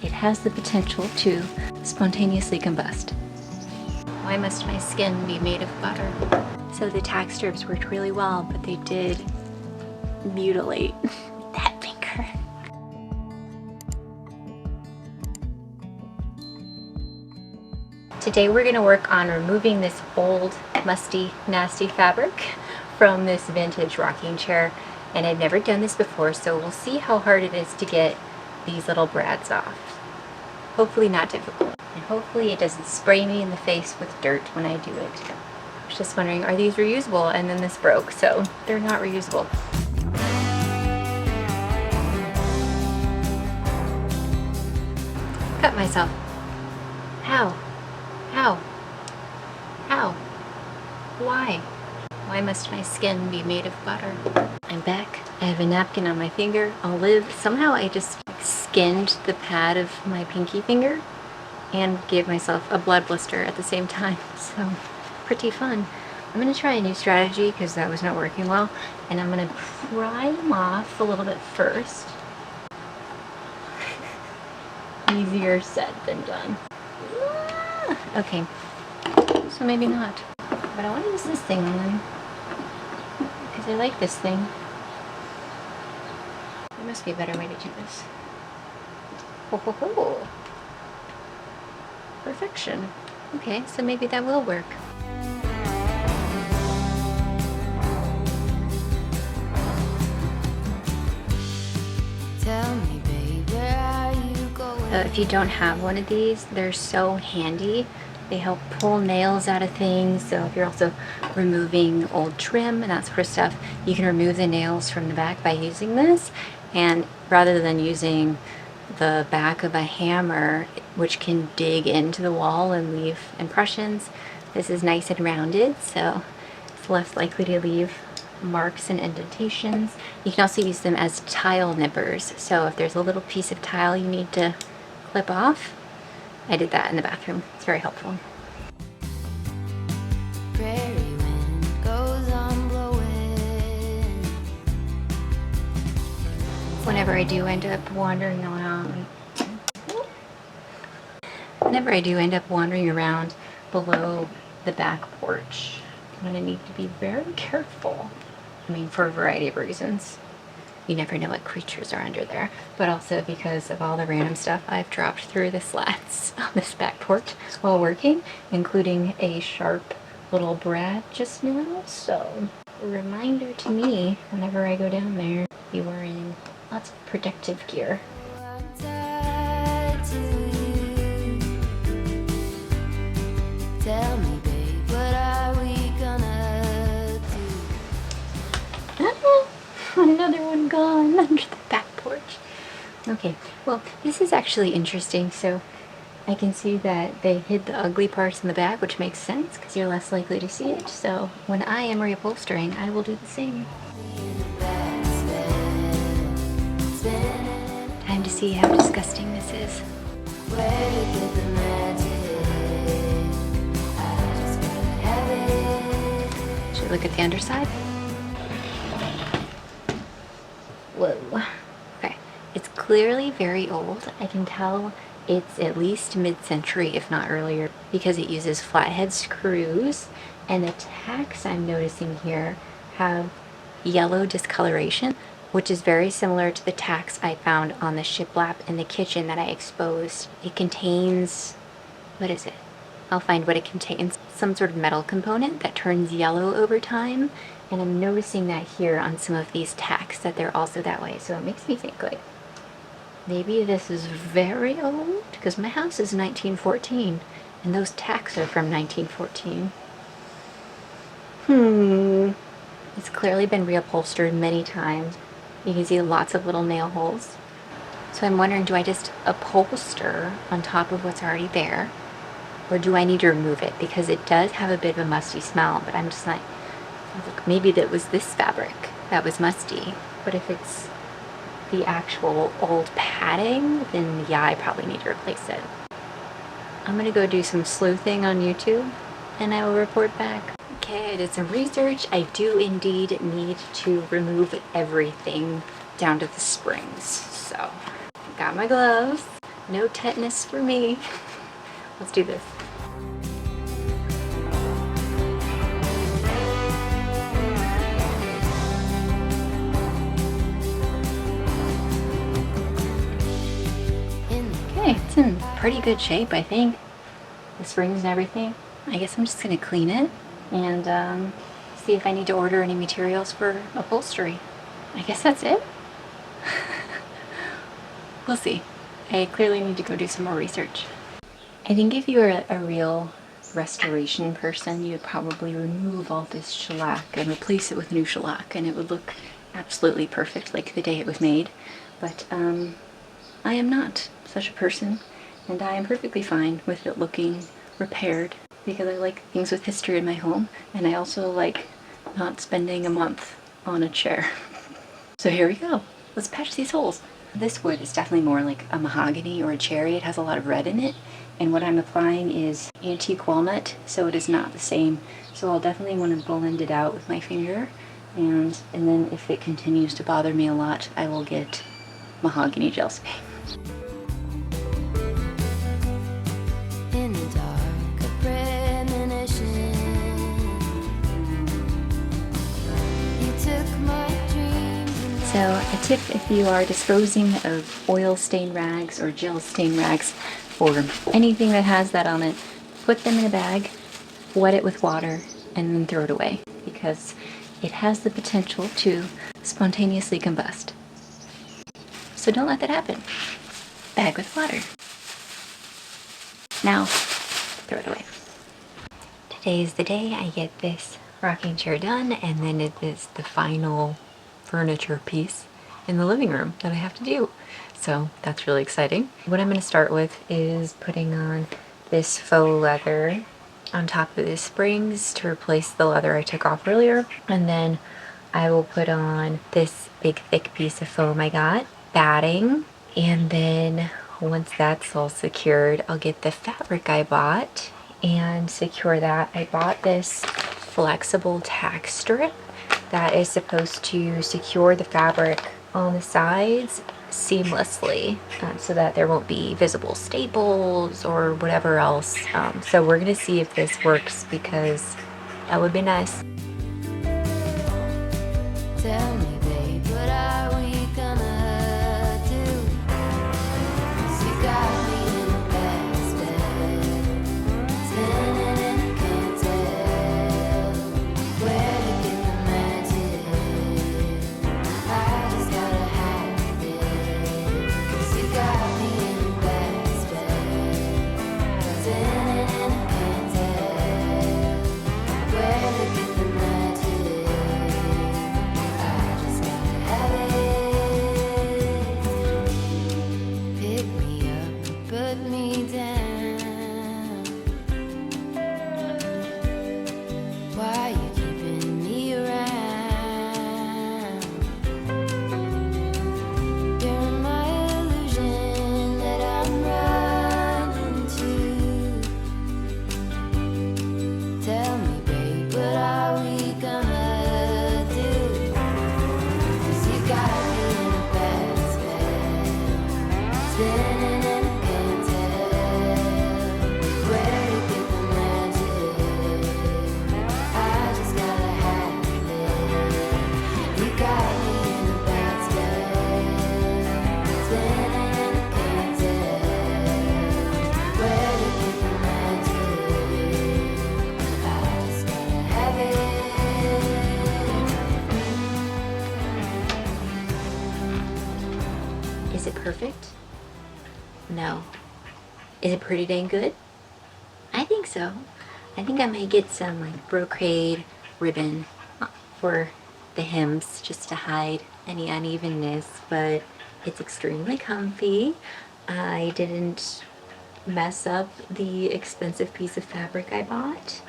It has the potential to spontaneously combust. Why must my skin be made of butter? So the tack strips worked really well, but they did mutilate that finger. Today we're gonna work on removing this old, musty, nasty fabric from this vintage rocking chair. And I've never done this before, so we'll see how hard it is to get these little brads off. Hopefully not difficult. And hopefully it doesn't spray me in the face with dirt when I do it. I was just wondering, are these reusable? And then this broke, so they're not reusable. Cut myself. How? How? How? Why? Why must my skin be made of butter? I'm back. I have a napkin on my finger. I'll live. Somehow I just skinned the pad of my pinky finger and gave myself a blood blister at the same time. So pretty fun. I'm gonna try a new strategy because that was not working well. And I'm gonna pry them off a little bit first. Easier said than done. Okay, so maybe not. But I want to use this thing on them because I like this thing. There must be a better way to do this. Ho ho ho! Perfection. Okay, so maybe that will work. Tell me, babe, where are you going? If you don't have one of these, they're so handy. They help pull nails out of things. So if you're also removing old trim and that sort of stuff, you can remove the nails from the back by using this. And rather than using the back of a hammer, which can dig into the wall and leave impressions, this is nice and rounded, so it's less likely to leave marks and indentations. You can also use them as tile nippers. So if there's a little piece of tile you need to clip off, I did that in the bathroom. It's very helpful. Prairie wind goes on blowing. Whenever I do end up wandering around below the back porch, I'm gonna need to be very careful. I mean, for a variety of reasons. You never know what creatures are under there, but also because of all the random stuff I've dropped through the slats on this back porch while working, including a sharp little brad just now. So, a reminder to me whenever I go down there, be wearing lots of protective gear. I'm tied to you. Tell me, babe, what are we gonna do? Another one gone under the back porch. Okay, well, this is actually interesting. So I can see that they hid the ugly parts in the back, which makes sense because you're less likely to see it. So when I am reupholstering, I will do the same. Time to see how disgusting this is. Where to get the magic? I just gotta have it. Should we look at the underside? Whoa. Okay. It's clearly very old. I can tell it's at least mid-century, if not earlier, because it uses flathead screws, and the tacks I'm noticing here have yellow discoloration, which is very similar to the tacks I found on the shiplap in the kitchen that I exposed. It contains, what is it? I'll find what it contains. Some sort of metal component that turns yellow over time. And I'm noticing that here on some of these tacks that they're also that way. So it makes me think like, maybe this is very old because my house is 1914 and those tacks are from 1914. It's clearly been reupholstered many times. You can see lots of little nail holes. So I'm wondering, do I just upholster on top of what's already there? Or do I need to remove it? Because it does have a bit of a musty smell, but I'm just like, look, maybe that was this fabric that was musty. But if it's the actual old padding, then yeah, I probably need to replace it. I'm gonna go do some sleuthing on YouTube and I will report back. Okay, I did some research. I do indeed need to remove everything down to the springs. So, got my gloves, No tetanus for me. Let's do this. Okay, it's in pretty good shape, I think. The springs and everything. I guess I'm just gonna clean it and see if I need to order any materials for upholstery. I guess that's it. We'll see. I clearly need to go do some more research. I think if you were a real restoration person, you'd probably remove all this shellac and replace it with new shellac, and it would look absolutely perfect like the day it was made. But I am not such a person, and I am perfectly fine with it looking repaired because I like things with history in my home, and I also like not spending a month on a chair. So here we go. Let's patch these holes. This wood is definitely more like a mahogany or a cherry. It has a lot of red in it, and what I'm applying is antique walnut, so it is not the same. So I'll definitely want to blend it out with my finger, and then if it continues to bother me a lot, I will get mahogany gel spray. In the dark, a premonition. You took my dreams and So a tip if you are disposing of oil stain rags or gel stain rags or anything that has that on it, put them in a bag, wet it with water, and then throw it away because it has the potential to spontaneously combust. So don't let that happen. Bag with water. Now, throw it away. Today is the day I get this rocking chair done, and then it is the final furniture piece in the living room that I have to do. So that's really exciting. What I'm going to start with is putting on this faux leather on top of the springs to replace the leather I took off earlier. And then I will put on this big thick piece of foam I got, batting, and then once that's all secured, I'll get the fabric I bought and secure that. I bought this flexible tack strip that is supposed to secure the fabric on the sides seamlessly so that there won't be visible staples or whatever else. So we're gonna see if this works because that would be nice. tell me, babe, what are we gonna do? 'Cause you got me in a bad spell, spinning and I can't tell where to get the magic. I just gotta have it. 'Cause you got me in a bad spell, spinning and I can't tell where to get the magic. I just gotta have it. Pick me up, put me down. Why you keeping me around? You're my illusion that I'm running to. Tell me, babe, what are we gonna do? 'Cause you got me in a bad spell, spinning and I can't tell where to get the magic. I just gotta have it. You got me in a bad spell, spinning and I can't tell where to get the magic. I just gotta have it. Is it perfect? No. Is it pretty dang good? I think so. I think I may get some like brocade ribbon for the hems just to hide any unevenness, but it's extremely comfy. I didn't mess up the expensive piece of fabric I bought,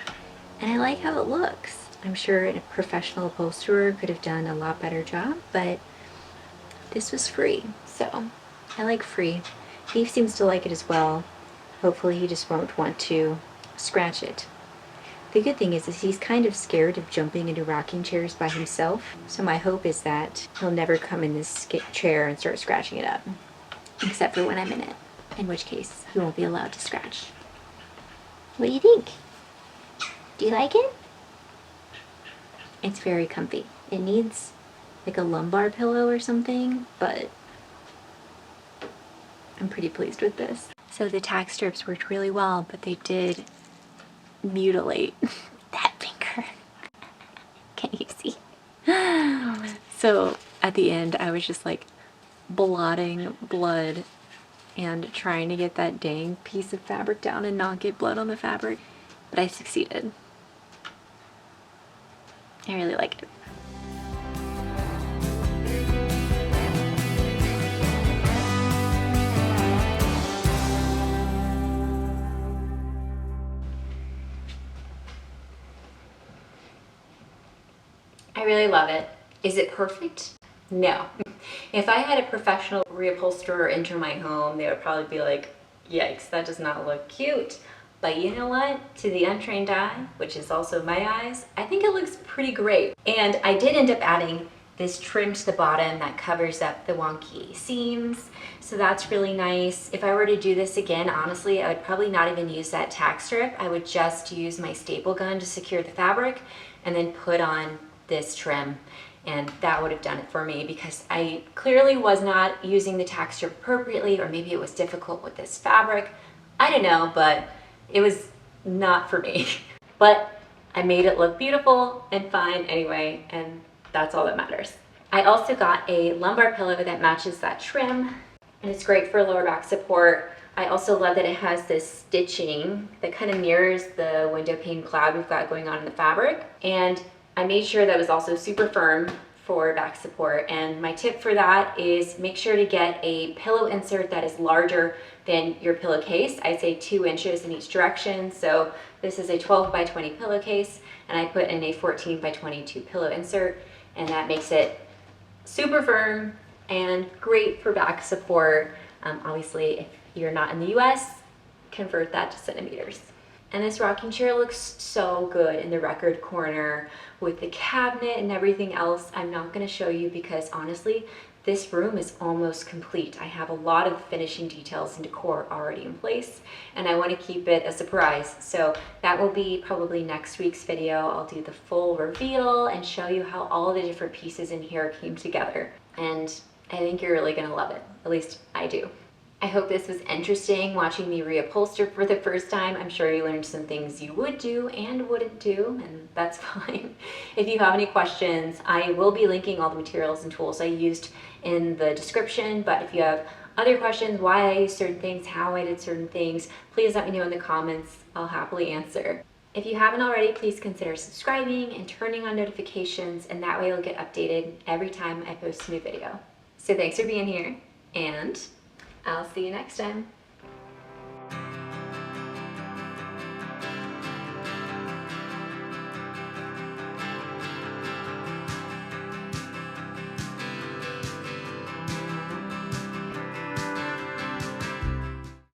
and I like how it looks. I'm sure a professional upholsterer could have done a lot better job, but this was free, so I like free. Steve seems to like it as well. Hopefully he just won't want to scratch it. The good thing is he's kind of scared of jumping into rocking chairs by himself, so my hope is that he'll never come in this chair and start scratching it up, except for when I'm in it. in which case you won't be allowed to scratch. What do you think? Do you like it? It's very comfy. It needs like a lumbar pillow or something, but I'm pretty pleased with this. So the tack strips worked really well, but they did mutilate that finger. Can you see? So at the end, I was just like blotting blood and trying to get that dang piece of fabric down and not get blood on the fabric, but I succeeded. I really like it. I really love it. Is it perfect? No. If I had a professional reupholsterer enter my home, they would probably be like, yikes, that does not look cute. But you know what? To the untrained eye, which is also my eyes, I think it looks pretty great. And I did end up adding this trim to the bottom that covers up the wonky seams. So that's really nice. If I were to do this again, honestly, I would probably not even use that tack strip. I would just use my staple gun to secure the fabric and then put on this trim, and that would have done it for me because I clearly was not using the tack strip appropriately, or maybe it was difficult with this fabric. I don't know, but it was not for me. But I made it look beautiful and fine anyway, and that's all that matters. I also got a lumbar pillow that matches that trim, and it's great for lower back support. I also love that it has this stitching that kind of mirrors the window pane cloud we've got going on in the fabric, and I made sure that it was also super firm for back support. And my tip for that is make sure to get a pillow insert that is larger than your pillowcase. I'd say 2 inches in each direction. So this is a 12 by 20 pillowcase, and I put in a 14 by 22 pillow insert, and that makes it super firm and great for back support. Obviously, if you're not in the US, convert that to centimeters. And this rocking chair looks so good in the record corner with the cabinet and everything else. I'm not going to show you because honestly, this room is almost complete. I have a lot of finishing details and decor already in place, and I want to keep it a surprise. So that will be probably next week's video. I'll do the full reveal and show you how all the different pieces in here came together. And I think you're really going to love it. At least I do. I hope this was interesting watching me reupholster for the first time. I'm sure you learned some things you would do and wouldn't do, and that's fine. If you have any questions, I will be linking all the materials and tools I used in the description, but if you have other questions, why I used certain things, how I did certain things, please let me know in the comments. I'll happily answer. If you haven't already, please consider subscribing and turning on notifications, and that way you'll get updated every time I post a new video. So thanks for being here, and I'll see you next time.